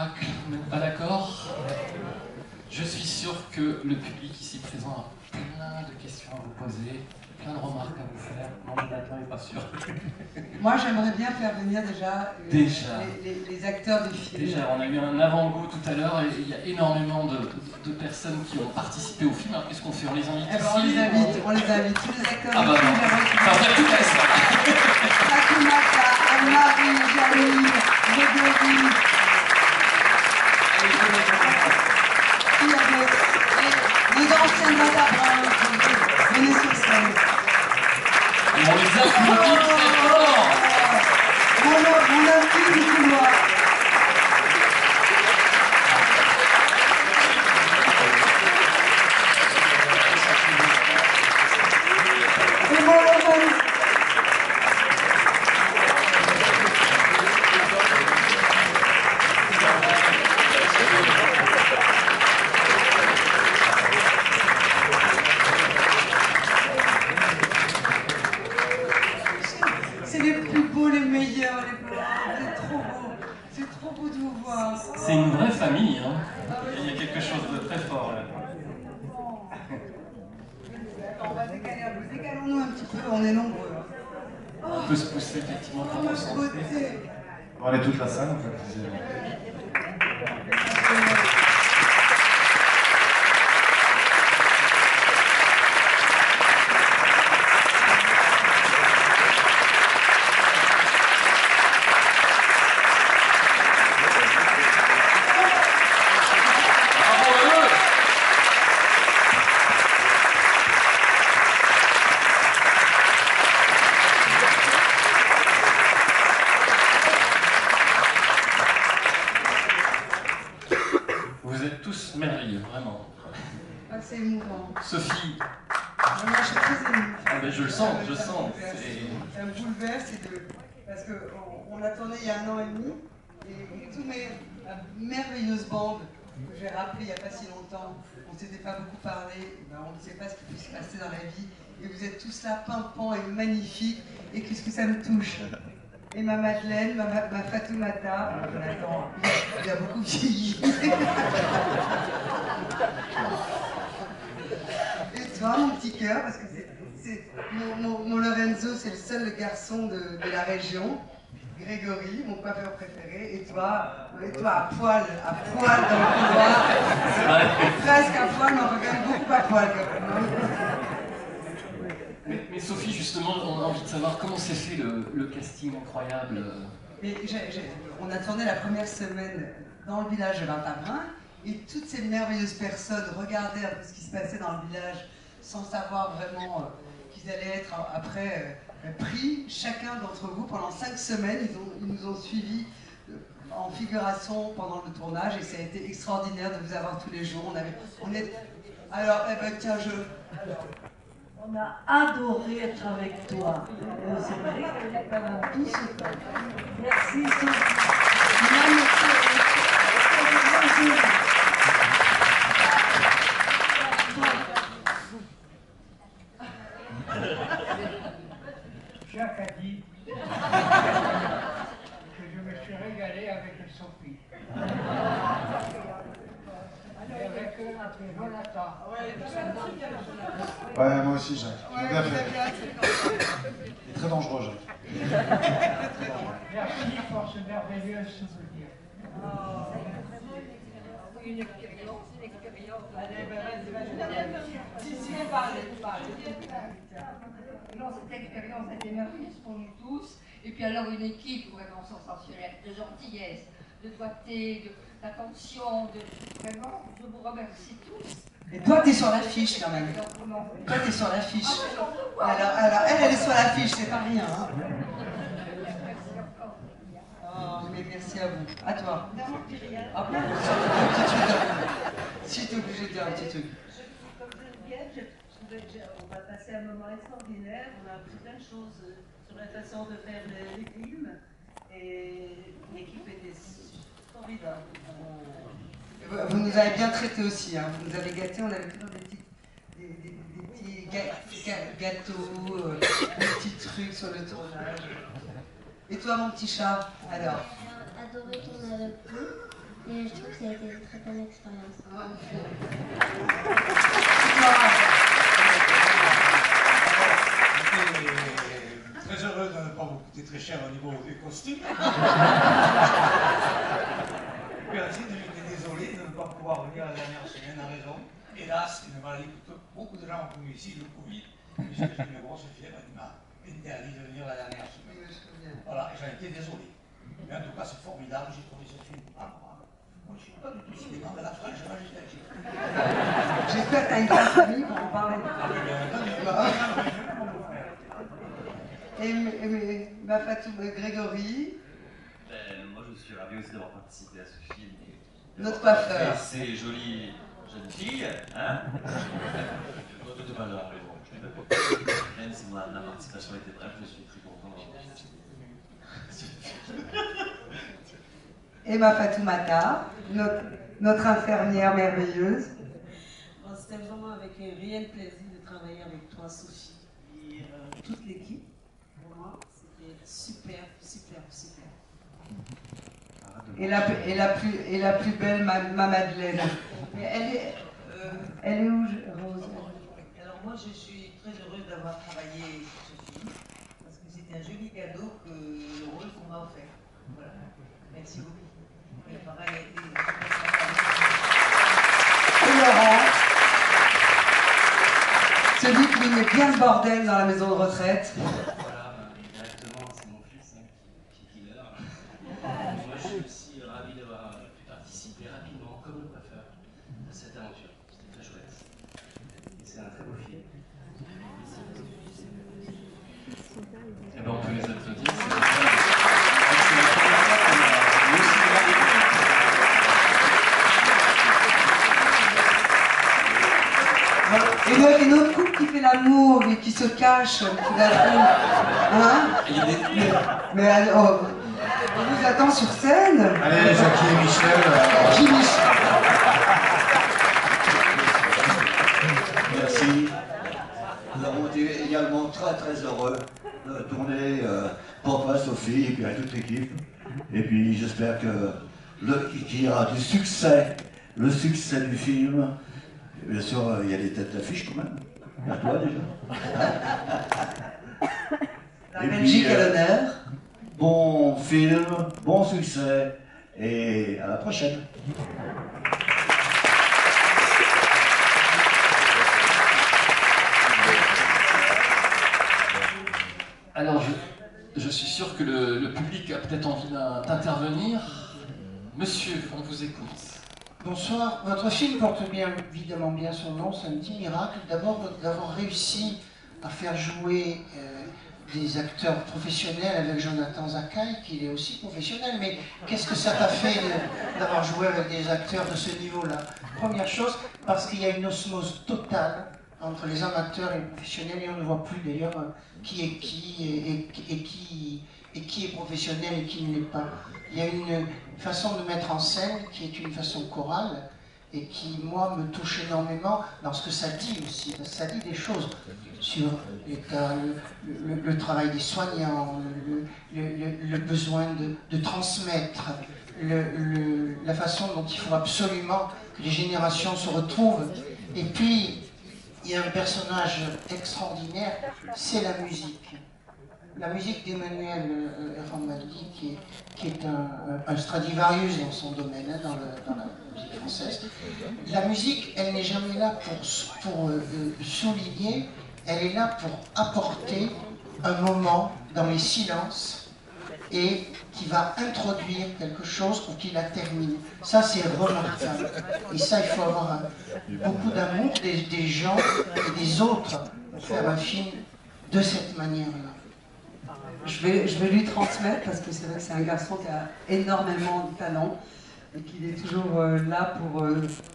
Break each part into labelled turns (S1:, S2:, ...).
S1: miracle, vous n'êtes pas d'accord? Je suis sûr que le public ici présent a plein de questions à vous poser, plein de remarques à vous faire. Non, Jonathan n'est pas sûr.
S2: Moi, j'aimerais bien faire venir déjà, les acteurs du film.
S1: Déjà, on a eu un avant-goût tout à l'heure et il y a énormément de personnes qui ont participé au film. Alors, qu'est-ce qu'on fait? On les invite ici?
S2: On les invite, tous les acteurs
S1: du film. Ça va faire toute la soirée.
S2: Fatoumata, Anne-Marie, Jamil, Grégory. Les anciennes Matabrins, venez sur scène.
S1: Et on les applaudit très fort.
S2: Mon ami du couloir. Et mon Lorenzo. C'est les plus beaux, les meilleurs, les plus... Vous êtes trop beaux. C'est trop beau de vous voir.
S1: C'est une vraie famille, hein. Il y a quelque chose de très fort là.
S2: On va décaler un peu. Décalons-nous un petit peu, on est nombreux.
S1: On peut se pousser effectivement pour
S2: Oh,
S1: se
S2: beauté.
S3: On est toute la salle en fait.
S1: Vous êtes tous merveilleux, vraiment.
S2: Ah, c'est émouvant.
S1: Sophie,
S2: Moi, je suis très émue.
S1: ah ben, je le sens, je le
S2: Ça me
S1: sens.
S2: bouleverse. Ça me bouleverse parce qu'on a tourné il y a 1 an et demi et toutes mes merveilleuses bandes que j'ai rappelées il n'y a pas si longtemps, on ne s'était pas beaucoup parlé, on ne sait pas ce qui peut se passer dans la vie et vous êtes tous là, pimpants et magnifiques et qu'est-ce que ça me touche. Et ma Madeleine, ma Fatoumata, attends, il a beaucoup vieilli. Et toi, mon petit cœur, parce que mon Lorenzo, c'est le seul garçon de la région. Grégory, mon coiffeur préféré, et toi à poil dans le couloir. Presque à poil, mais on peut quand même beaucoup à poil quand même.
S1: Mais Sophie, justement, on a envie de savoir comment s'est fait le casting incroyable.
S2: Mais on a tourné la première semaine dans le village de Vintabrin, et toutes ces merveilleuses personnes regardaient un peu ce qui se passait dans le village sans savoir vraiment qu'ils allaient être après pris. Chacun d'entre vous, pendant 5 semaines, ils nous ont suivis en figuration pendant le tournage, et ça a été extraordinaire de vous avoir tous les jours. Alors, eh ben tiens,
S4: on a adoré être avec toi. C'est vrai que pendant tout ce temps. Merci Sophie.
S5: Jacques a dit que je me suis régalé avec Sophie. Et avec Jonathan.
S3: Ouais, moi aussi, Jacques. J'ai bien fait. Il est très dangereux, Jacques.
S5: Merci pour ce merveilleux souvenir.
S2: Une expérience. Allez, vas-y. Si, vous parlez.
S6: Non, cette expérience a été merveilleuse pour nous tous. Et puis alors une équipe vraiment sensationnelle, de gentillesse, de doigté, d'attention, vraiment, je vous remercie tous.
S2: Et toi, t'es sur l'affiche quand même. Toi, t'es sur l'affiche. Alors, elle est sur l'affiche, c'est pas rien. Hein. Oh, mais merci à vous. À toi. Ah bon, si t'es obligé de dire un petit truc.
S4: Comme Geneviève, on va passer un moment extraordinaire. On a appris plein de choses sur la façon de faire les films. Et l'équipe était formidable.
S2: Vous nous avez bien traités aussi, hein. Vous nous avez gâtés, on avait toujours des petits gâteaux, des petits trucs sur le tournage. Et toi, mon petit chat, alors?
S7: J'ai adoré tourner avec vous. Et je trouve que ça a été une très bonne expérience.
S8: Très heureux de ne pas vous coûter très cher au niveau des costumes. Et ainsi, j'étais désolé de ne pas pouvoir venir la dernière semaine à raison. Hélas, une maladie que beaucoup de gens ont connue ici, le Covid, puisque j'ai une grosse fièvre qui m'a interdit de venir la dernière semaine. Voilà, et j'en étais désolé. Mais en tout cas, c'est formidable, j'ai trouvé ce film adorable. Moi, je ne suis pas du tout cinéma de la French Majesté.
S2: J'espère que tu as une grande famille pour en parler. Et ma Fatou Grégory.
S9: Moi, je suis ravi aussi d'avoir participé à ce film.
S2: Notre coiffeur.
S9: Ces jolies jeunes filles, hein. De valeur, mais bon, même si la participation était brève, je suis très content d'avoir
S2: Et ma Fatoumata, notre infirmière merveilleuse.
S4: Bon, c'était vraiment avec un réel plaisir de travailler avec toi, Sophie, et toute l'équipe. Pour moi, c'était super, super, super.
S2: Et la plus belle, ma Madeleine. Mais elle est où, Rose?
S4: Alors moi, je suis très heureuse d'avoir travaillé sur ce film, parce que c'était un joli cadeau que le rôle qu'on m'a offert. Voilà. Merci beaucoup. Et pareil, a été
S2: Et Laurent, celui qui met bien le bordel dans la maison de retraite.
S10: Voilà, directement, c'est mon fils qui est killer. Moi, je suis aussi ravi d'avoir pu participer rapidement, comme le coiffeur, à cette aventure. C'était très chouette. Et c'est un très beau film.
S1: Eh ben, on peut les applaudir.
S2: Et une autre couple qui fait l'amour et qui se cache tout d'un coup. Hein? Mais alors, on vous attend sur scène.
S3: Allez, Jackie et Michel.
S2: Jackie Michel.
S11: Merci. Nous avons été également très heureux de tourner pour toi, Sophie, et puis avec toute l'équipe. Et puis j'espère qu'il y aura du succès, le succès du film. Et bien sûr, il y a des têtes d'affiche quand même. Il y a toi déjà.
S2: La Belgique à l'honneur.
S11: Bon film, bon succès, et à la prochaine.
S1: Alors, je suis sûr que le public a peut-être envie d'intervenir. Monsieur, on vous écoute.
S12: Bonsoir. Votre film porte bien, évidemment bien son nom, c'est un petit miracle. D'abord d'avoir réussi à faire jouer des acteurs professionnels avec Jonathan Zakaï, qui est aussi professionnel, mais qu'est-ce que ça t'a fait d'avoir joué avec des acteurs de ce niveau-là? Première chose, parce qu'il y a une osmose totale entre les amateurs et les professionnels, et on ne voit plus d'ailleurs qui est qui et qui est professionnel et qui ne l'est pas. Il y a une façon de mettre en scène qui est une façon chorale et qui, moi, me touche énormément dans ce que ça dit aussi. Parce que ça dit des choses sur le travail des soignants, le besoin de transmettre, la façon dont il faut absolument que les générations se retrouvent. Et puis, il y a un personnage extraordinaire, c'est la musique. La musique d'Emmanuel Ramaldi, qui est un Stradivarius dans son domaine, hein, dans la musique française. La musique, elle n'est jamais là pour souligner, elle est là pour apporter un moment dans les silences et qui va introduire quelque chose ou qui la termine. Ça, c'est remarquable. Et ça, il faut avoir beaucoup d'amour des gens et des autres pour faire un film de cette manière-là.
S2: Je vais lui transmettre parce que c'est vrai que c'est un garçon qui a énormément de talent et qu'il est toujours là pour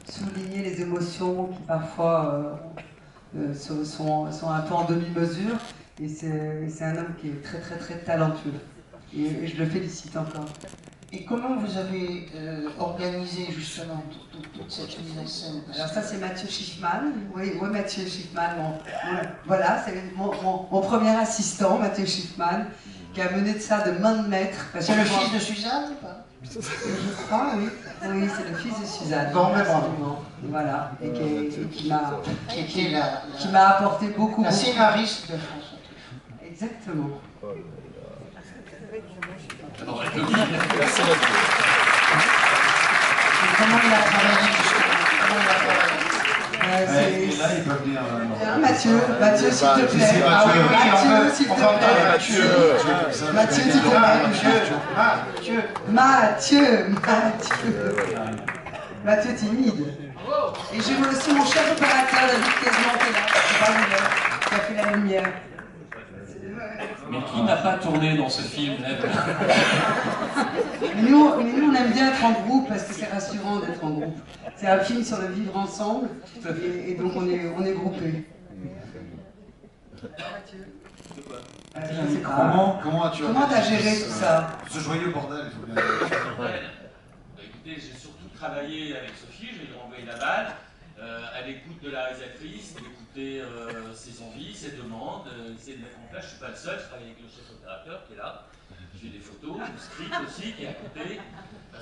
S2: souligner les émotions qui parfois sont un peu en demi-mesure. Et c'est un homme qui est très talentueux. Et je le félicite encore.
S12: Et comment vous avez organisé justement toute cette mise en scène?
S2: Alors ça c'est Mathieu Schiffman, oui Mathieu Schiffman, voilà, c'est mon premier assistant, Mathieu Schiffman, qui a mené de ça de main de maître.
S12: C'est le fils de Suzanne ou pas?
S2: Je crois, oui. Oui, c'est le fils de Suzanne.
S12: Bon, mais bravo.
S2: Voilà, et qui
S12: qui
S2: m'a apporté beaucoup.
S12: La scénariste de François Truffaut.
S2: Exactement.
S1: Alors, elle peut
S12: Comment il a travaillé justement? Comment il a travaillé?
S3: Et là, ils peuvent dire.
S2: Mathieu, s'il te plaît.
S3: Si,
S2: Ah oui,
S3: Mathieu,
S2: Mathieu, s'il te plaît. Mathieu, s'il te plaît. Mathieu timide. Et j'ai aussi mon chef opérateur, David Quasiment, qui est là, qui a fait la lumière.
S1: Mais qui n'a pas tourné dans ce film?
S2: Mais nous, on aime bien être en groupe parce que c'est rassurant d'être en groupe. C'est un film sur le vivre ensemble et donc on est groupés. Je sais pas. Comment t'as géré tout ça?
S3: Ce joyeux bordel, il faut bien le dire.
S10: Écoutez, j'ai surtout travaillé avec Sophie, je lui ai renvoyé la balle, à l'écoute de la réalisatrice, d'écouter ses envies, ses demandes, essayer de mettre en place. Je ne suis pas le seul, je travaille avec le chef opérateur qui est là. J'ai des photos, le script aussi qui est à côté.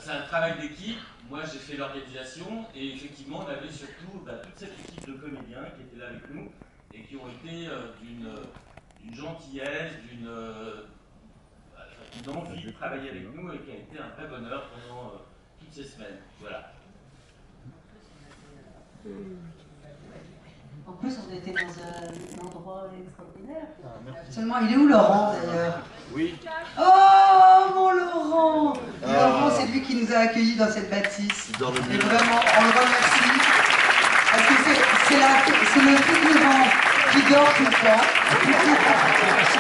S10: C'est un travail d'équipe. Moi, j'ai fait l'organisation et effectivement, on avait surtout toute cette équipe de comédiens qui étaient là avec nous et qui ont été d'une gentillesse, d'une envie de travailler avec nous et qui a été un vrai bonheur pendant toutes ces semaines. Voilà.
S4: En plus, on était dans un endroit extraordinaire.
S2: Absolument. Il est où Laurent d'ailleurs?
S9: Oui.
S2: Oh mon Laurent! Laurent, c'est lui qui nous a accueillis dans cette bâtisse. Et vraiment, on le remercie. Parce que c'est le figurant qui dort tout le temps.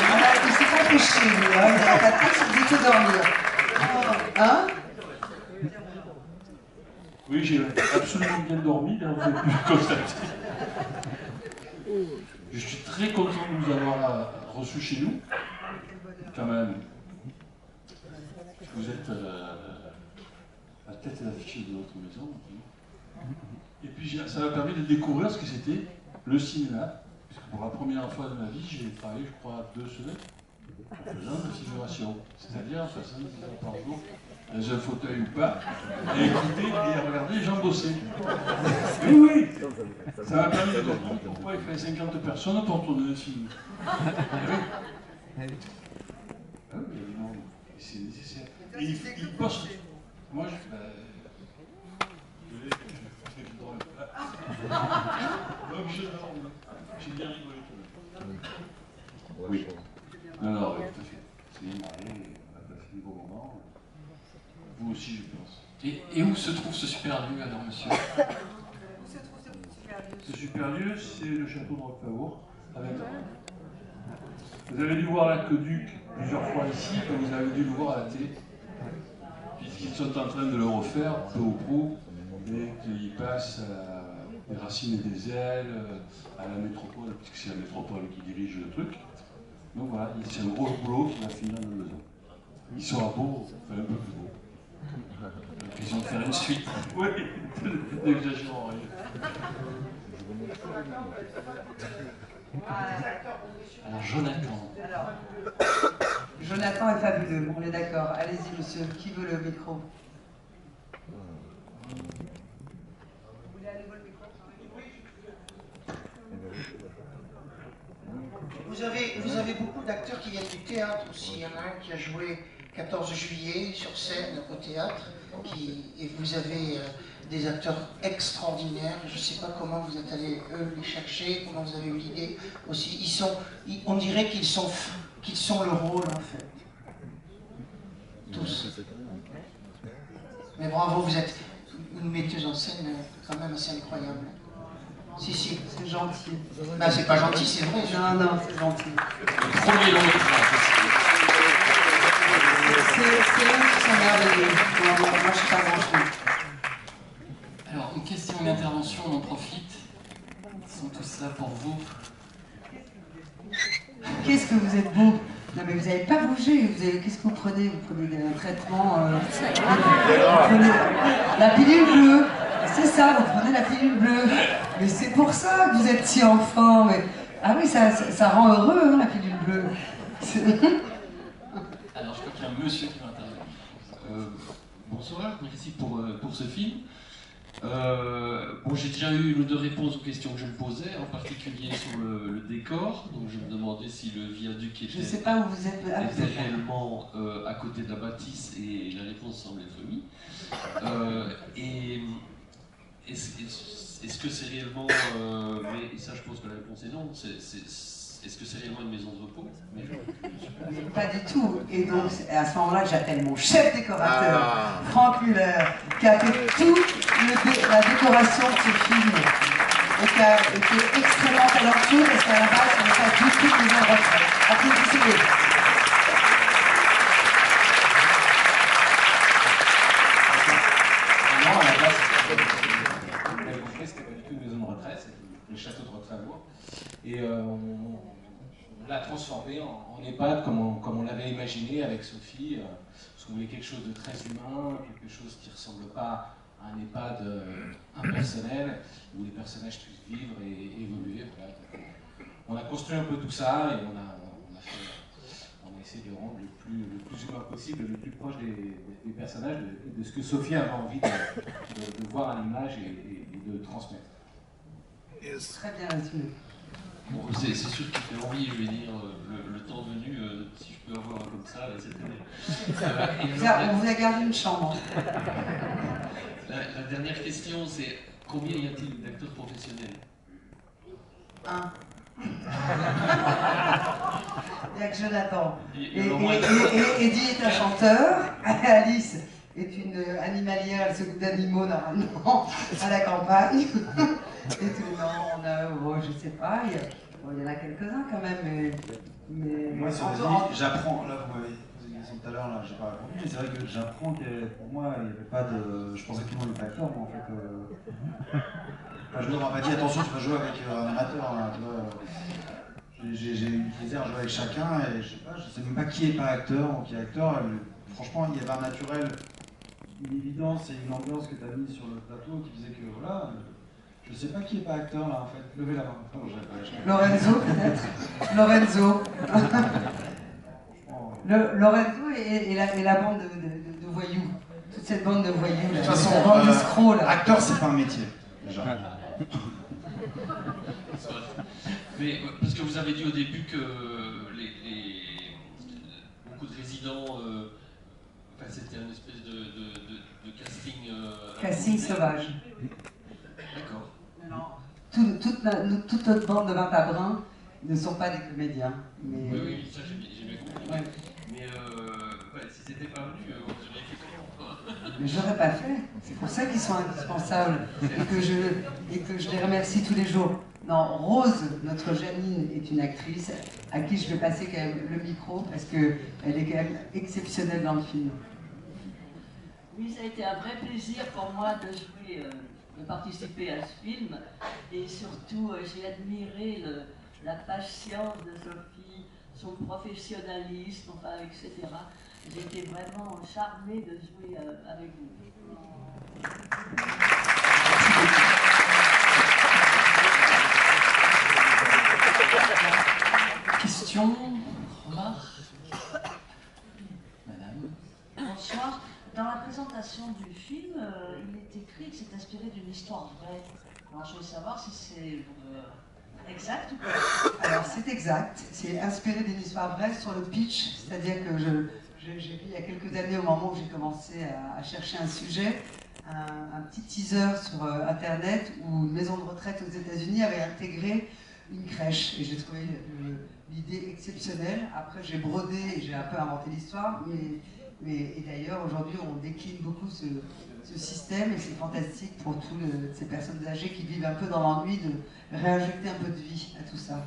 S2: Voilà, il s'est pas couché, lui. Hein. Il a pas du tout dormir. Hein?
S13: Oui, j'ai absolument bien dormi, là, vous avez pu le constater. Je suis très content de vous avoir reçus chez nous, quand même. Vous êtes la tête d'affiche de notre maison. Et puis ça m'a permis de découvrir ce que c'était le cinéma. Parce que pour la première fois de ma vie, j'ai travaillé, je crois, 2 semaines en faisant de la figuration. C'est-à-dire en faisant 10 heures par jour, dans un fauteuil ou pas, et écouter et regarder les gens bosser. Oui, oui, ça m'a permis de comprendre pourquoi il fallait 50 personnes pour tourner un film. Ah oui, non, c'est nécessaire. Et il poste. Moi, je fais. J'ai bien rigolé. Oui. Non, tout à fait. C'est marré, on a passé des beaux moments. Vous aussi, je pense.
S1: Et où se trouve ce super lieu alors, monsieur?
S2: Où se trouve ce super lieu?
S13: Ce super lieu, c'est le château de Roquefort. Vous avez dû voir l'aqueduc plusieurs fois ici, comme vous avez dû le voir à la télé. Puisqu'ils sont en train de le refaire, peu au prou, et qu'ils passent à des racines et des ailes, à la métropole, puisque c'est la métropole qui dirige le truc. Donc voilà, c'est un gros boulot qui va finir dans 2 ans. Il sera beau, enfin un peu plus beau.
S1: Ils ont fait une suite.
S13: Oui, n'exagérons rien.
S1: Alors Jonathan.
S2: Alors, Jonathan est fabuleux, on est d'accord. Allez-y monsieur, qui veut le micro? Vous voulez à nouveau le micro?
S12: Vous avez beaucoup d'acteurs qui viennent du théâtre aussi. Il y en a un qui a joué 14 juillet sur scène au théâtre. Et vous avez des acteurs extraordinaires. Je ne sais pas comment vous êtes allés les chercher, comment vous avez eu l'idée aussi. On dirait qu'ils sont le rôle en fait. Tous. Mais bravo, vous êtes une metteuse en scène quand même assez incroyable. Si,
S2: c'est gentil.
S12: Ben, c'est pas gentil, c'est vrai.
S2: Non, c'est gentil.
S1: Le premier long métrage.
S2: C'est eux qui sont merveilleux. Moi, je ne suis pas grand-chose.
S1: Alors, une question, une intervention, on en profite. Ils sont tous là pour vous.
S2: Qu'est-ce que vous êtes beau? Non mais vous n'avez pas bougé, qu'est-ce que vous prenez? Vous prenez un traitement... vous prenez la pilule bleue. C'est ça, vous prenez la pilule bleue. Mais c'est pour ça que vous êtes si en forme. Ah oui, ça rend heureux, hein, la pilule bleue.
S1: Alors, je crois qu'il y a un monsieur qui va intervenir.
S10: Bonsoir, merci pour ce film. Bon, j'ai déjà eu une ou deux réponses aux questions que je me posais, en particulier sur le décor. Donc je me demandais si le viaduc était,
S2: Je ne sais pas où vous êtes.
S10: était réellement à côté de la bâtisse, et la réponse semble être oui. Et est-ce que c'est réellement, mais ça je pense que la réponse est non, est-ce que c'est réellement une maison de repos?
S2: Mais pas du tout. Et donc, c'est à ce moment-là que j'appelle mon chef décorateur, Franck Muller, qui a fait toute la décoration de ce film et qui a été extrêmement talentueux parce qu'à la base, on n'est pas du tout une maison de retraite. Applaudissez-les.
S14: Non, à la base, vous l'avez compris, c'était pas du tout une maison de retraite, c'était le château de Rotravois. Et on l'a transformé en EHPAD comme on l'avait imaginé avec Sophie, parce qu'on voulait quelque chose de très humain, quelque chose qui ne ressemble pas à un EHPAD impersonnel, où les personnages puissent vivre et évoluer. Voilà. On a construit un peu tout ça et on a essayé de le rendre le plus humain possible, le plus proche des personnages, de ce que Sophie avait envie de voir à l'image et de transmettre.
S2: Très bien résumé.
S10: Bon, c'est sûr qu'il fait envie, je vais dire, le temps venu, si je peux avoir comme ça, cette année.
S2: On vous a gardé une chambre.
S10: La dernière question, c'est combien y a-t-il d'acteurs professionnels?
S2: Un. Il n'y a que Jonathan. Et Eddie est un chanteur, Alice est une animalière, elle s'occupe d'animaux normalement à la campagne. Et tout le monde, on a, bon, je sais pas, il y en a quelques-uns quand même, mais
S3: moi, j'apprends, là vous m'avez posé une question tout à l'heure, là j'ai pas répondu, mais c'est vrai que j'apprends que pour moi, il n'y avait pas de. Je pensais que tout le monde était acteur, moi en fait. Je ne m'aurais pas dit attention, tu vas jouer avec un amateur, là, tu vois. J'ai utilisé un jeu avec chacun et je sais même pas qui est pas acteur ou qui est acteur. Franchement, il y avait un naturel, une évidence et une ambiance que tu as mis sur le plateau qui faisait que voilà. Je sais pas qui est pas acteur là en fait. Levez la main.
S2: Lorenzo peut-être. Lorenzo. Lorenzo et la bande de voyous. Toute cette bande de voyous.
S3: De toute façon,
S2: la bande de scrolls, là.
S3: Acteur c'est pas un métier déjà.
S10: Mais parce que vous avez dit au début que beaucoup de résidents, enfin, c'était une espèce de casting.
S2: Casting sauvage.
S10: D'accord.
S2: Toute notre bande de vin à brun ne sont pas des comédiens. Mais...
S10: Oui, ça j'ai bien compris. Ouais. Mais si c'était pas venu, vous auriez fait comment?
S2: Mais j'aurais pas fait. C'est pour ça qu'ils sont indispensables et que je les remercie tous les jours. Non, Rose, notre Janine, est une actrice à qui je vais passer quand même le micro parce qu'elle est quand même exceptionnelle dans le film.
S4: Oui, ça a été un vrai plaisir pour moi de jouer, de participer à ce film. Et surtout, j'ai admiré la patience de Sophie, son professionnalisme, enfin, etc. J'ai été vraiment charmée de jouer avec vous.
S1: Question, remarque? Madame.
S15: Bonsoir. Dans la présentation du film, il est écrit que c'est inspiré d'une histoire vraie. Alors je voulais savoir si c'est exact ou pas.
S2: Alors c'est exact, c'est inspiré d'une histoire vraie sur le pitch, c'est-à-dire que j'ai vu il y a quelques années, au moment où j'ai commencé à chercher un sujet, un petit teaser sur internet où une maison de retraite aux États-Unis avait intégré une crèche et j'ai trouvé l'idée exceptionnelle. Après j'ai brodé et j'ai un peu inventé l'histoire, et d'ailleurs aujourd'hui on décline beaucoup ce système et c'est fantastique pour toutes ces personnes âgées qui vivent un peu dans l'ennui de réinjecter un peu de vie à tout ça.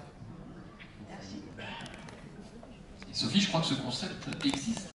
S15: Merci.
S1: Sophie, je crois que ce concept existe.